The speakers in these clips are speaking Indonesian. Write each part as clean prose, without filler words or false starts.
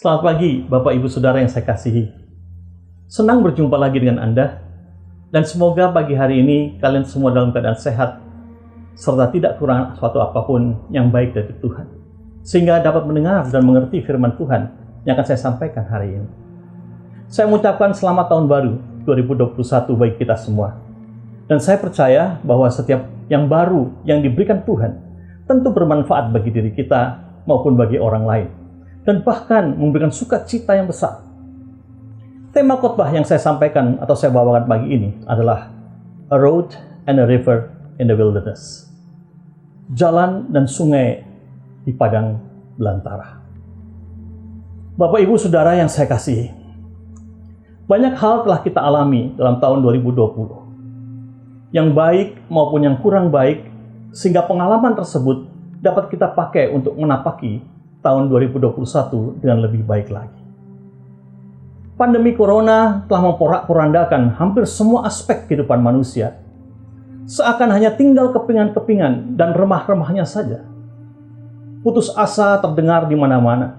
Selamat pagi, Bapak Ibu Saudara yang saya kasihi. Senang berjumpa lagi dengan Anda, dan semoga pagi hari ini kalian semua dalam keadaan sehat, serta tidak kurang suatu apapun yang baik dari Tuhan, sehingga dapat mendengar dan mengerti firman Tuhan yang akan saya sampaikan hari ini. Saya mengucapkan selamat tahun baru 2021 bagi kita semua. Dan saya percaya bahwa setiap yang baru yang diberikan Tuhan tentu bermanfaat bagi diri kita maupun bagi orang lain, dan bahkan memberikan sukacita yang besar. Tema khotbah yang saya sampaikan atau saya bawakan pagi ini adalah A Road and a River in the Wilderness. Jalan dan sungai di padang belantara. Bapak Ibu Saudara yang saya kasihi, banyak hal telah kita alami dalam tahun 2020. Yang baik maupun yang kurang baik, sehingga pengalaman tersebut dapat kita pakai untuk menapaki tahun 2021 dengan lebih baik lagi. Pandemi Corona telah memporak-porandakan hampir semua aspek kehidupan manusia. Seakan hanya tinggal kepingan-kepingan dan remah-remahnya saja. Putus asa terdengar di mana-mana.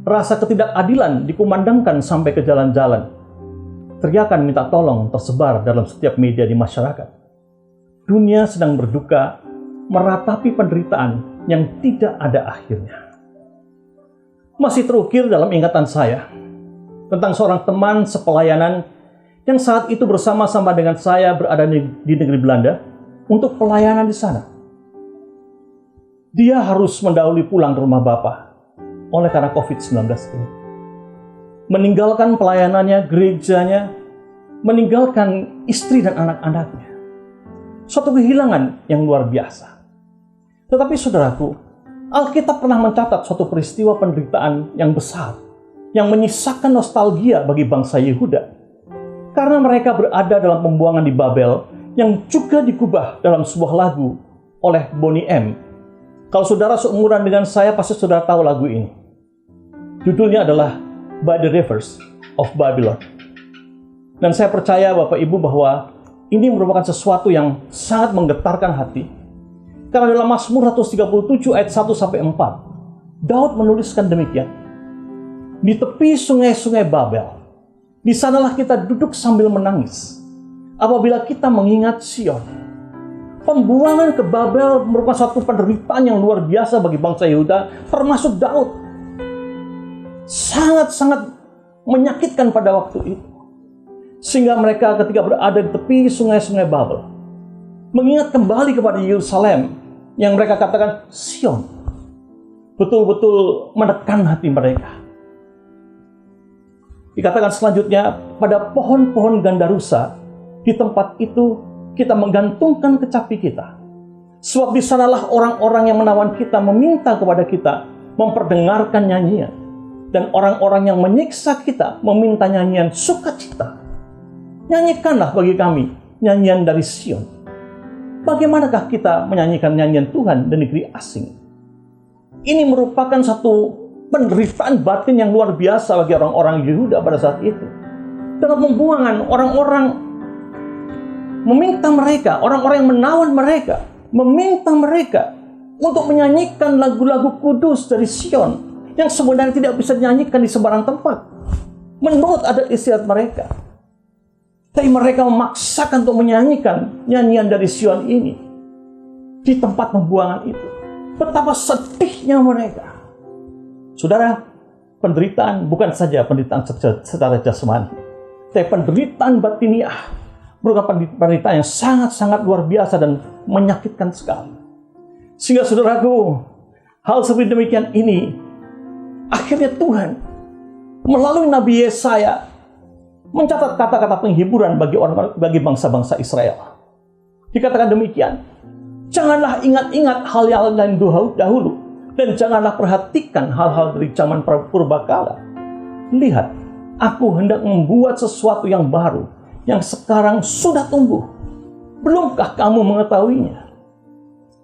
Rasa ketidakadilan dikumandangkan sampai ke jalan-jalan. Teriakan minta tolong tersebar dalam setiap media di masyarakat. Dunia sedang berduka, meratapi penderitaan yang tidak ada akhirnya. Masih terukir dalam ingatan saya tentang seorang teman sepelayanan yang saat itu bersama-sama dengan saya berada di negeri Belanda untuk pelayanan di sana. Dia harus mendahului pulang ke rumah Bapa oleh karena COVID-19 ini. Meninggalkan pelayanannya, gerejanya, meninggalkan istri dan anak-anaknya. Suatu kehilangan yang luar biasa. Tetapi saudaraku, Alkitab pernah mencatat suatu peristiwa penderitaan yang besar, yang menyisakan nostalgia bagi bangsa Yehuda. Karena mereka berada dalam pembuangan di Babel, yang juga digubah dalam sebuah lagu oleh Bonnie M. Kalau saudara seumuran dengan saya, pasti saudara tahu lagu ini. Judulnya adalah By the Rivers of Babylon. Dan saya percaya Bapak Ibu bahwa ini merupakan sesuatu yang sangat menggetarkan hati. Karena dalam Mazmur 137 ayat 1-4, Daud menuliskan demikian. Di tepi sungai-sungai Babel, di sanalah kita duduk sambil menangis. Apabila kita mengingat Sion. Pembuangan ke Babel merupakan suatu penderitaan yang luar biasa bagi bangsa Yehuda, termasuk Daud. Sangat-sangat menyakitkan pada waktu itu. Sehingga mereka ketika berada di tepi sungai-sungai Babel, mengingat kembali kepada Yerusalem yang mereka katakan Sion, betul-betul menekan hati mereka. Dikatakan selanjutnya, pada pohon-pohon gandarusa di tempat itu kita menggantungkan kecapi kita, sebab di sanalah orang-orang yang menawan kita meminta kepada kita memperdengarkan nyanyian, dan orang-orang yang menyiksa kita meminta nyanyian sukacita. Nyanyikanlah bagi kami nyanyian dari Sion. Bagaimanakah kita menyanyikan nyanyian Tuhan di negeri asing? Ini merupakan satu penderitaan batin yang luar biasa bagi orang-orang Yehuda pada saat itu. Dalam pembuangan, orang-orang meminta mereka, orang-orang yang menawan mereka, meminta mereka untuk menyanyikan lagu-lagu kudus dari Sion yang sebenarnya tidak bisa dinyanyikan di sembarang tempat menurut adat istiadat mereka. Tapi mereka memaksakan untuk menyanyikan nyanyian dari Sion ini di tempat pembuangan itu. Betapa sedihnya mereka. Saudara, penderitaan bukan saja penderitaan secara jasmani, tapi penderitaan batiniah merupakan penderitaan yang sangat-sangat luar biasa dan menyakitkan sekali. Sehingga saudaraku, hal seperti demikian ini, akhirnya Tuhan melalui Nabi Yesaya mencatat kata-kata penghiburan bagi bangsa-bangsa Israel. Dikatakan demikian, janganlah ingat-ingat hal-hal yang dahulu, dan janganlah perhatikan hal-hal dari zaman purbakala. Lihat, aku hendak membuat sesuatu yang baru, yang sekarang sudah tumbuh. Belumkah kamu mengetahuinya?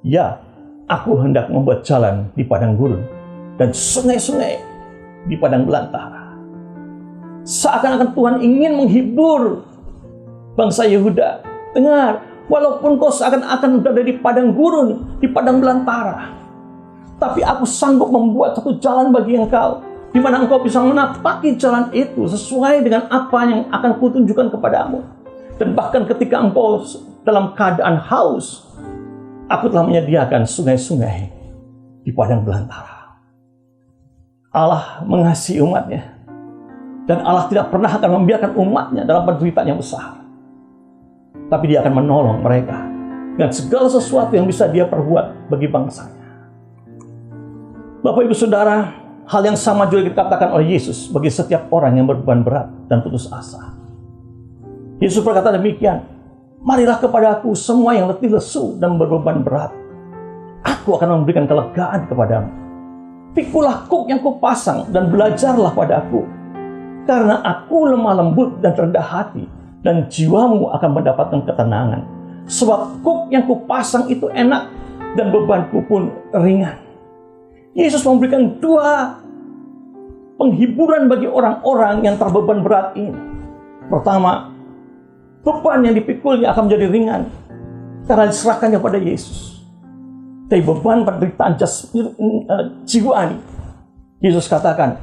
Ya, aku hendak membuat jalan di padang gurun, dan sungai-sungai di padang belantara. Seakan-akan Tuhan ingin menghibur bangsa Yehuda. Dengar, walaupun kau seakan-akan berada di padang gurun, di padang belantara, tapi aku sanggup membuat satu jalan bagi engkau di mana engkau bisa menapaki jalan itu sesuai dengan apa yang akan kutunjukkan kepadamu. Dan bahkan ketika engkau dalam keadaan haus, aku telah menyediakan sungai-sungai di padang belantara. Allah mengasihi umatnya, dan Allah tidak pernah akan membiarkan umatnya dalam penderitaan yang besar. Tapi dia akan menolong mereka dengan segala sesuatu yang bisa dia perbuat bagi bangsanya. Bapak Ibu Saudara, hal yang sama juga dikatakan oleh Yesus bagi setiap orang yang berbeban berat dan putus asa. Yesus berkata demikian, marilah kepada aku semua yang letih lesu dan berbeban berat. Aku akan memberikan kelegaan kepadamu. Pikulah kuk yang kupasang dan belajarlah pada aku. Karena aku lemah lembut dan rendah hati, dan jiwamu akan mendapatkan ketenangan. Sebab kuk yang kupasang itu enak dan bebanku pun ringan. Yesus memberikan dua penghiburan bagi orang-orang yang terbeban berat ini. Pertama, beban yang dipikulnya akan menjadi ringan karena diserahkannya pada Yesus. Tapi beban penderitaan jiwani, Yesus katakan,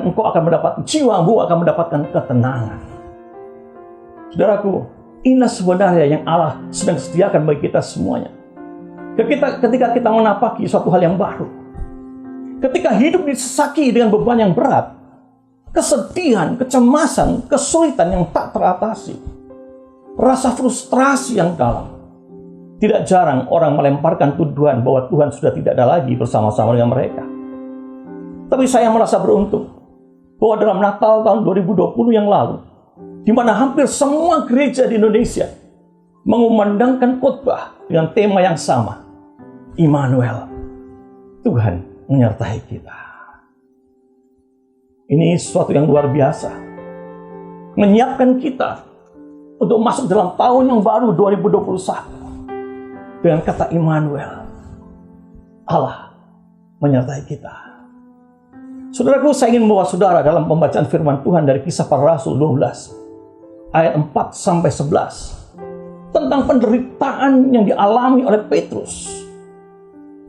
engkau akan mendapat, jiwamu akan mendapatkan ketenangan. Saudaraku, inilah sebenarnya yang Allah sedang sediakan bagi kita semuanya. Ketika kita menapaki suatu hal yang baru, ketika hidup disesaki dengan beban yang berat, kesedihan, kecemasan, kesulitan yang tak teratasi, rasa frustrasi yang dalam, tidak jarang orang melemparkan tuduhan bahwa Tuhan sudah tidak ada lagi bersama-sama dengan mereka. Tapi saya merasa beruntung bahwa dalam Natal tahun 2020 yang lalu, di mana hampir semua gereja di Indonesia mengumandangkan khotbah dengan tema yang sama, Immanuel, Tuhan menyertai kita. Ini sesuatu yang luar biasa, menyiapkan kita untuk masuk dalam tahun yang baru 2021 dengan kata Immanuel, Allah menyertai kita. Saudaraku, saya ingin membawa saudara dalam pembacaan firman Tuhan dari Kisah Para Rasul 12 ayat 4-11 tentang penderitaan yang dialami oleh Petrus.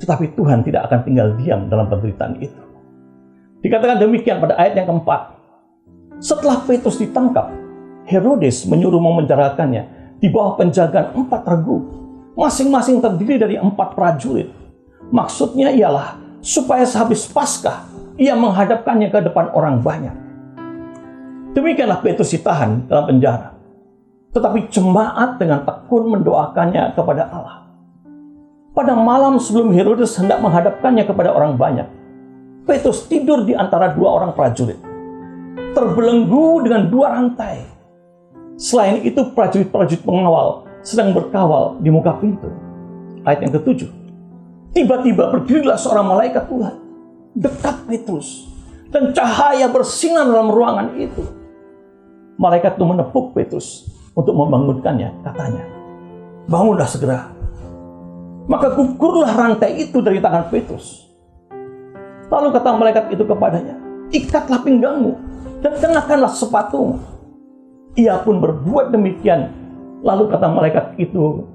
Tetapi Tuhan tidak akan tinggal diam dalam penderitaan itu. Dikatakan demikian pada ayat yang keempat. Setelah Petrus ditangkap, Herodes menyuruh memenjarakannya di bawah penjagaan 4 regu, masing-masing terdiri dari 4 prajurit. Maksudnya ialah supaya sehabis Paskah ia menghadapkannya ke depan orang banyak. Demikianlah Petrus ditahan dalam penjara. Tetapi jemaat dengan tekun mendoakannya kepada Allah. Pada malam sebelum Herodes hendak menghadapkannya kepada orang banyak, Petrus tidur di antara 2 orang prajurit, terbelenggu dengan 2 rantai. Selain itu, prajurit-prajurit pengawal sedang berkawal di muka pintu. Ayat yang ke-7. Tiba-tiba berdirilah seorang malaikat Tuhan dekat Petrus, dan cahaya bersinar dalam ruangan itu. Malaikat itu menepuk Petrus untuk membangunkannya, katanya, bangunlah segera. Maka gugurlah rantai itu dari tangan Petrus. Lalu kata malaikat itu kepadanya, ikatlah pinggangmu dan kenakanlah sepatumu. Ia pun berbuat demikian. Lalu kata malaikat itu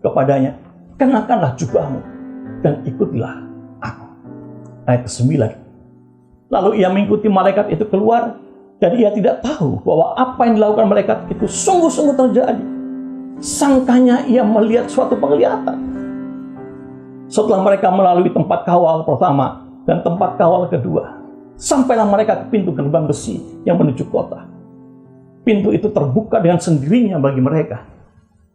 kepadanya, kenakanlah jubahmu dan ikutilah aku. Ayat ke-9. Lalu ia mengikuti malaikat itu keluar, dan ia tidak tahu bahwa apa yang dilakukan malaikat itu sungguh-sungguh terjadi. Sangkanya ia melihat suatu penglihatan. Setelah mereka melalui tempat kawal pertama dan tempat kawal kedua, sampailah mereka ke pintu gerbang besi yang menuju kota. Pintu itu terbuka dengan sendirinya bagi mereka.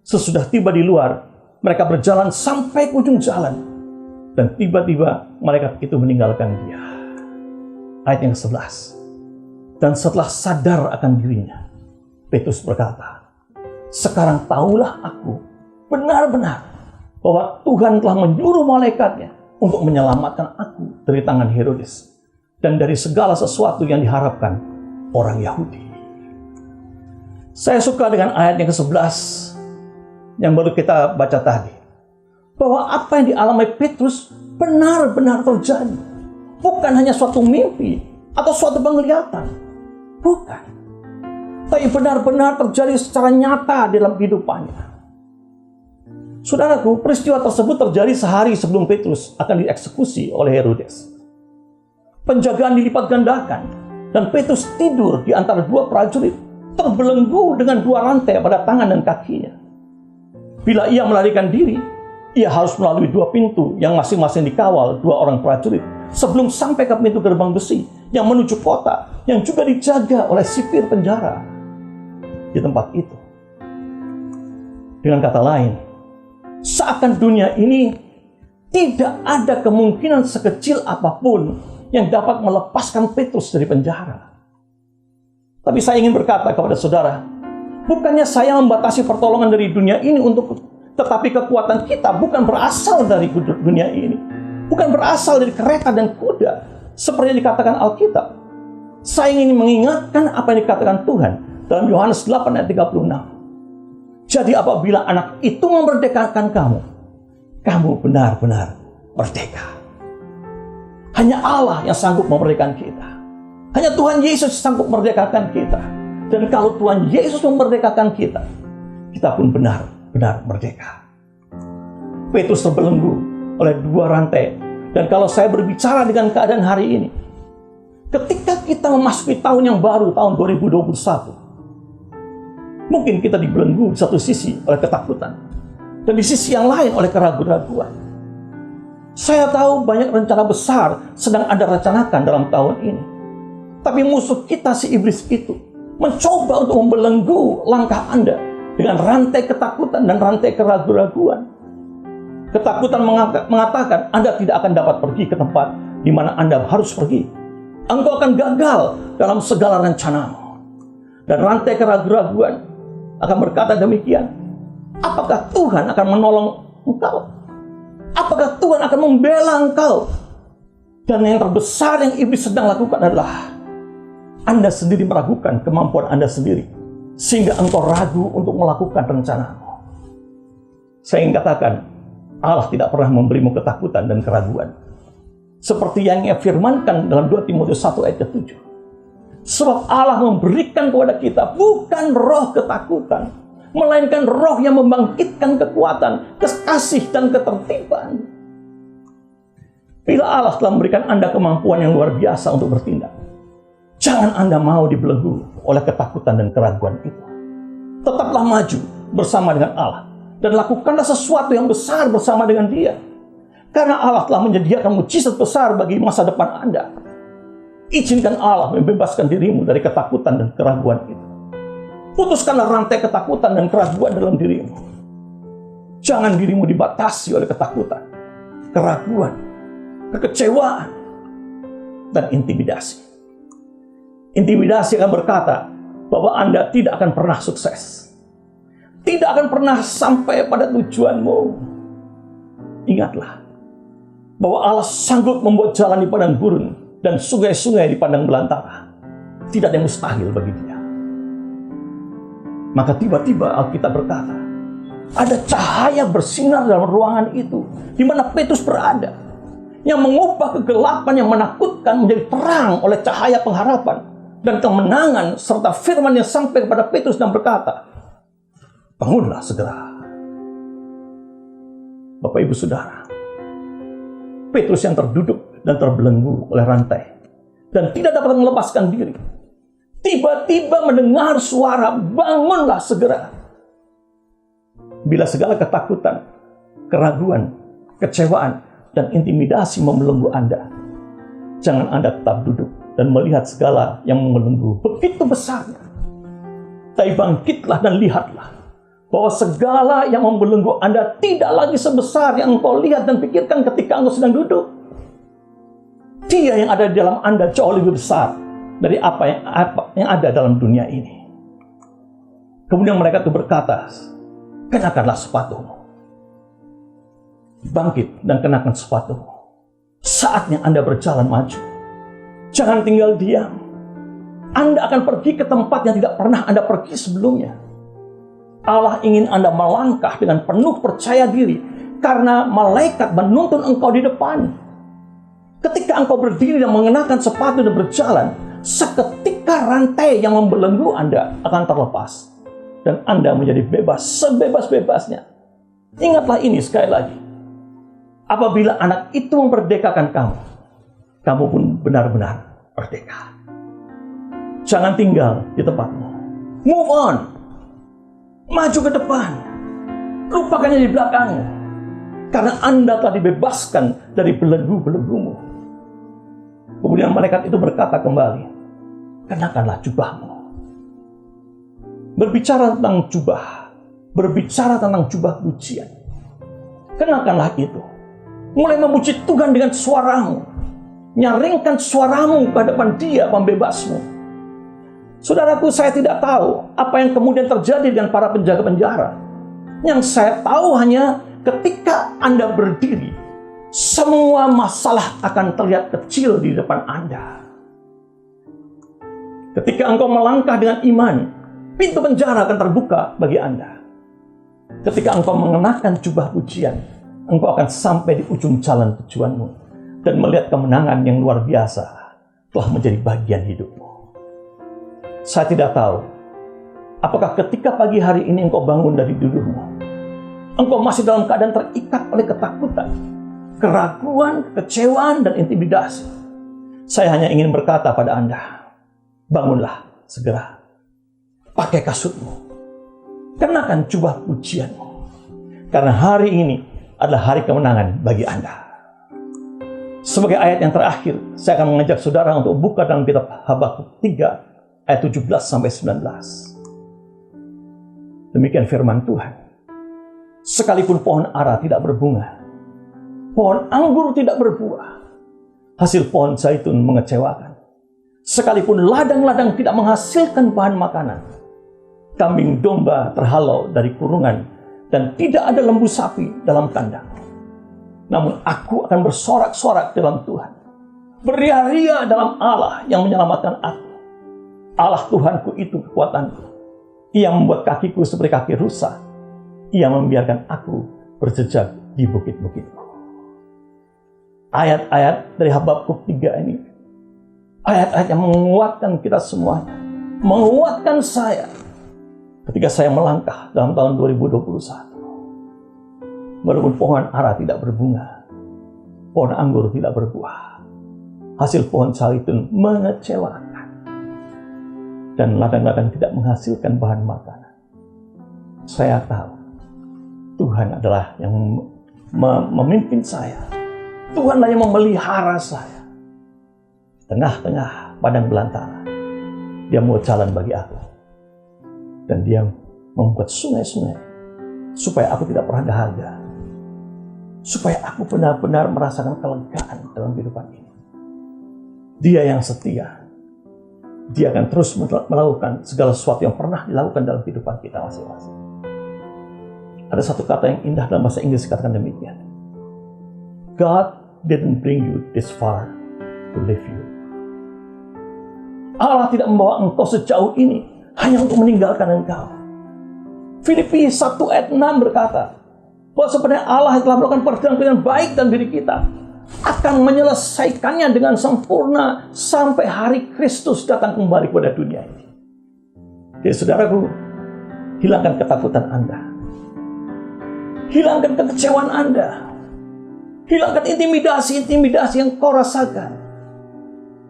Sesudah tiba di luar, mereka berjalan sampai ke ujung jalan, dan tiba-tiba malaikat itu meninggalkan dia. Ayat yang 11. Dan setelah sadar akan dirinya, Petrus berkata, sekarang tahulah aku benar-benar bahwa Tuhan telah menyuruh malaikatnya untuk menyelamatkan aku dari tangan Herodes dan dari segala sesuatu yang diharapkan orang Yahudi. Saya suka dengan ayat yang ke-11 yang baru kita baca tadi, bahwa apa yang dialami Petrus benar-benar terjadi. Bukan hanya suatu mimpi atau suatu penglihatan. Bukan. Tapi benar-benar terjadi secara nyata dalam kehidupannya. Saudaraku, peristiwa tersebut terjadi sehari sebelum Petrus akan dieksekusi oleh Herodes. Penjagaan dilipat gandakan. Dan Petrus tidur di antara dua prajurit, terbelenggu dengan dua rantai pada tangan dan kakinya. Bila ia melarikan diri, ia harus melalui dua pintu yang masing-masing dikawal dua orang prajurit sebelum sampai ke pintu gerbang besi yang menuju kota, yang juga dijaga oleh sipir penjara di tempat itu. Dengan kata lain, seakan dunia ini tidak ada kemungkinan sekecil apapun yang dapat melepaskan Petrus dari penjara. Tapi saya ingin berkata kepada saudara, bukannya saya membatasi pertolongan dari dunia ini tetapi kekuatan kita bukan berasal dari dunia ini. Bukan berasal dari kereta dan kuda, seperti yang dikatakan Alkitab. Saya ingin mengingatkan apa yang dikatakan Tuhan dalam Yohanes 8 ayat 36. Jadi apabila anak itu memerdekakan kamu, kamu benar-benar merdeka. Hanya Allah yang sanggup memerdekakan kita. Hanya Tuhan Yesus sanggup memerdekakan kita. Dan kalau Tuhan Yesus memerdekakan kita, kita pun benar-benar merdeka. Petrus terbelenggu oleh dua rantai. Dan kalau saya berbicara dengan keadaan hari ini, ketika kita memasuki tahun yang baru, tahun 2021, mungkin kita dibelenggu di satu sisi oleh ketakutan, dan di sisi yang lain oleh keraguan-raguan. Saya tahu banyak rencana besar sedang Anda rencanakan dalam tahun ini. Tapi musuh kita, si iblis itu, mencoba untuk membelenggu langkah Anda dengan rantai ketakutan dan rantai keraguan-raguan. Ketakutan mengatakan Anda tidak akan dapat pergi ke tempat di mana Anda harus pergi. Engkau akan gagal dalam segala rencanamu. Dan rantai keraguan-raguan akan berkata demikian, apakah Tuhan akan menolong engkau? Apakah Tuhan akan membela engkau? Dan yang terbesar yang iblis sedang lakukan adalah Anda sendiri meragukan kemampuan Anda sendiri, sehingga engkau ragu untuk melakukan rencanamu. Saya ingin katakan, Allah tidak pernah memberimu ketakutan dan keraguan. Seperti yang ia firmankan dalam 2 Timotius 1 ayat 7. Sebab Allah memberikan kepada kita bukan roh ketakutan, melainkan roh yang membangkitkan kekuatan, kasih dan ketertiban. Bila Allah telah memberikan Anda kemampuan yang luar biasa untuk bertindak, jangan Anda mau dibelenggu oleh ketakutan dan keraguan itu. Tetaplah maju bersama dengan Allah dan lakukanlah sesuatu yang besar bersama dengan Dia. Karena Allah telah menyediakan mujizat besar bagi masa depan Anda. Izinkan Allah membebaskan dirimu dari ketakutan dan keraguan itu. Putuskanlah rantai ketakutan dan keraguan dalam dirimu. Jangan dirimu dibatasi oleh ketakutan, keraguan, kekecewaan, dan intimidasi. Intimidasi akan berkata bahwa Anda tidak akan pernah sukses. Tidak akan pernah sampai pada tujuanmu. Ingatlah bahwa Allah sanggup membuat jalan di padang gurun dan sungai-sungai di padang belantara. Tidak ada yang mustahil bagi Dia. Maka tiba-tiba Alkitab berkata, ada cahaya bersinar dalam ruangan itu, di mana Petrus berada, yang mengubah kegelapan yang menakutkan menjadi terang oleh cahaya pengharapan dan kemenangan, serta firman yang sampai kepada Petrus dan berkata, bangunlah segera. Bapak Ibu Saudara, Petrus yang terduduk dan terbelenggu oleh rantai dan tidak dapat melepaskan diri, tiba-tiba mendengar suara, bangunlah segera. Bila segala ketakutan, keraguan, kecewaan, dan intimidasi membelenggu Anda, jangan Anda tetap duduk dan melihat segala yang membelenggu begitu besarnya. Tapi bangkitlah dan lihatlah bahwa segala yang membelenggu Anda tidak lagi sebesar yang engkau lihat dan pikirkan ketika engkau sedang duduk. Dia yang ada di dalam Anda jauh lebih besar dari apa yang ada dalam dunia ini. Kemudian mereka itu berkata, kenakanlah sepatumu. Bangkit dan kenakan sepatumu. Saatnya Anda berjalan maju. Jangan tinggal diam. Anda akan pergi ke tempat yang tidak pernah Anda pergi sebelumnya. Allah ingin Anda melangkah dengan penuh percaya diri, karena malaikat menuntun engkau di depan. Ketika engkau berdiri dan mengenakan sepatu dan berjalan, seketika rantai yang membelenggu Anda akan terlepas. Dan Anda menjadi bebas sebebas-bebasnya. Ingatlah ini sekali lagi. Apabila anak itu memperdekakan kamu, kamu pun benar-benar merdeka. Jangan tinggal di tempatmu. Move on. Maju ke depan. Lupakannya di belakangmu. Karena Anda telah dibebaskan dari belenggu-belenggumu. Kemudian malaikat itu berkata kembali, kenakanlah jubahmu. Berbicara tentang jubah. Berbicara tentang jubah pujian. Kenakanlah itu. Mulai memuji Tuhan dengan suaramu. Nyaringkan suaramu ke hadapan Dia pembebasmu. Saudaraku, saya tidak tahu apa yang kemudian terjadi dengan para penjaga penjara. Yang saya tahu hanya ketika Anda berdiri, semua masalah akan terlihat kecil di depan Anda. Ketika engkau melangkah dengan iman, pintu penjara akan terbuka bagi Anda. Ketika engkau mengenakan jubah pujian, engkau akan sampai di ujung jalan tujuanmu dan melihat kemenangan yang luar biasa telah menjadi bagian hidupmu. Saya tidak tahu, apakah ketika pagi hari ini engkau bangun dari tidurmu, engkau masih dalam keadaan terikat oleh ketakutan, keraguan, kekecewaan, dan intimidasi. Saya hanya ingin berkata pada Anda, bangunlah segera. Pakai kasutmu. Kenakan jubah pujianmu. Karena hari ini adalah hari kemenangan bagi Anda. Sebagai ayat yang terakhir, saya akan mengajak saudara untuk buka dalam kitab Habakuk 3, ayat 17-19. Demikian firman Tuhan. Sekalipun pohon ara tidak berbunga, pohon anggur tidak berbuah, hasil pohon zaitun mengecewakan. Sekalipun ladang-ladang tidak menghasilkan bahan makanan, kambing domba terhalau dari kurungan, dan tidak ada lembu sapi dalam kandang. Namun aku akan bersorak-sorak dalam Tuhan, beria-ria dalam Allah yang menyelamatkan aku. Allah Tuhanku itu kekuatanku. Ia membuat kakiku seperti kaki rusa. Ia membiarkan aku berjejak di bukit-bukitku. Ayat-ayat dari Habakuk 3 ini, ayat-ayat yang menguatkan kita semuanya, menguatkan saya ketika saya melangkah dalam tahun 2021. Walaupun pohon ara tidak berbunga, pohon anggur tidak berbuah, hasil pohon zaitun mengecewakan, dan ladang-ladang tidak menghasilkan bahan makanan. Saya tahu Tuhan adalah yang memimpin saya. Tuhanlah yang memelihara saya. Tengah-tengah padang belantara, Dia mau jalan bagi aku. Dan Dia membuat sungai-sungai supaya aku tidak pernah dahaga. Supaya aku benar-benar merasakan kelegaan dalam kehidupan ini. Dia yang setia. Dia akan terus melakukan segala sesuatu yang pernah dilakukan dalam kehidupan kita masing-masing. Ada satu kata yang indah dalam bahasa Inggris katakan demikian. God didn't bring you this far to leave you. Allah tidak membawa engkau sejauh ini hanya untuk meninggalkan engkau. Filipi 1 ayat 6 berkata bahwa sebenarnya Allah yang telah melakukan perjalanan baik dalam diri kita akan menyelesaikannya dengan sempurna sampai hari Kristus datang kembali kepada dunia ini. Jadi saudaraku, hilangkan ketakutan Anda. Hilangkan kekecewaan Anda. Hilangkan intimidasi-intimidasi yang kau rasakan.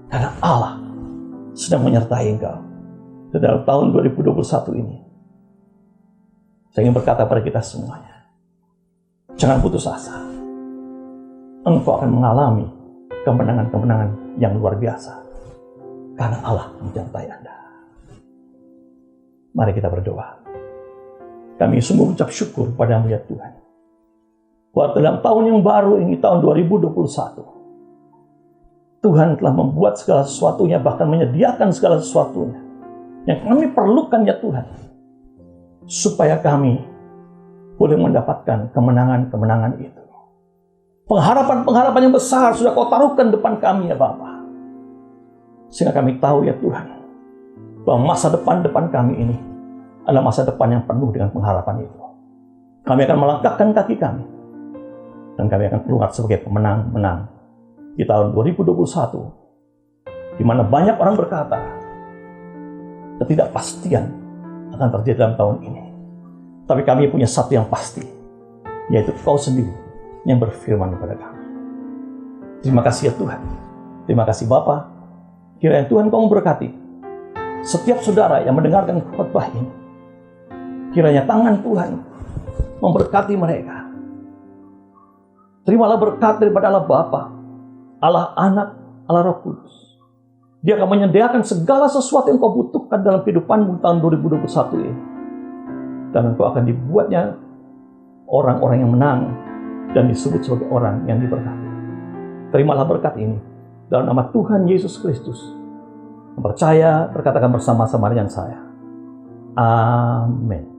Karena Allah sedang menyertai engkau dalam tahun 2021 ini. Saya ingin berkata pada kita semuanya, jangan putus asa. Engkau akan mengalami kemenangan-kemenangan yang luar biasa. Karena Allah menyertai Anda. Mari kita berdoa. Kami sungguh mengucap syukur padamu ya Tuhan. Bahwa dalam tahun yang baru ini, tahun 2021, Tuhan telah membuat segala sesuatunya, bahkan menyediakan segala sesuatunya yang kami perlukan ya Tuhan. Supaya kami boleh mendapatkan kemenangan-kemenangan itu. Pengharapan-pengharapan yang besar sudah kau taruhkan depan kami ya Bapa. Sehingga kami tahu ya Tuhan, bahwa masa depan kami ini adalah masa depan yang penuh dengan pengharapan itu. Kami akan melangkahkan kaki kami, dan kami akan keluar sebagai pemenang-menang di tahun 2021, di mana banyak orang berkata, ketidakpastian akan terjadi dalam tahun ini. Tapi kami punya satu yang pasti, yaitu Kau sendiri yang berfirman kepada kami. Terima kasih ya Tuhan. Terima kasih Bapa. Kiranya Tuhan Kau memberkati setiap saudara yang mendengarkan khotbah ini. Kiranya tangan Tuhan memberkati mereka. Terimalah berkat daripada Allah Bapa, Allah Anak, Allah Roh Kudus. Dia akan menyediakan segala sesuatu yang kau butuhkan dalam kehidupanmu tahun 2021 ini. Dan engkau akan dibuatnya orang-orang yang menang dan disebut sebagai orang yang diberkati. Terimalah berkat ini dalam nama Tuhan Yesus Kristus. Percaya, berkatakan bersama-sama dengan saya. Amin.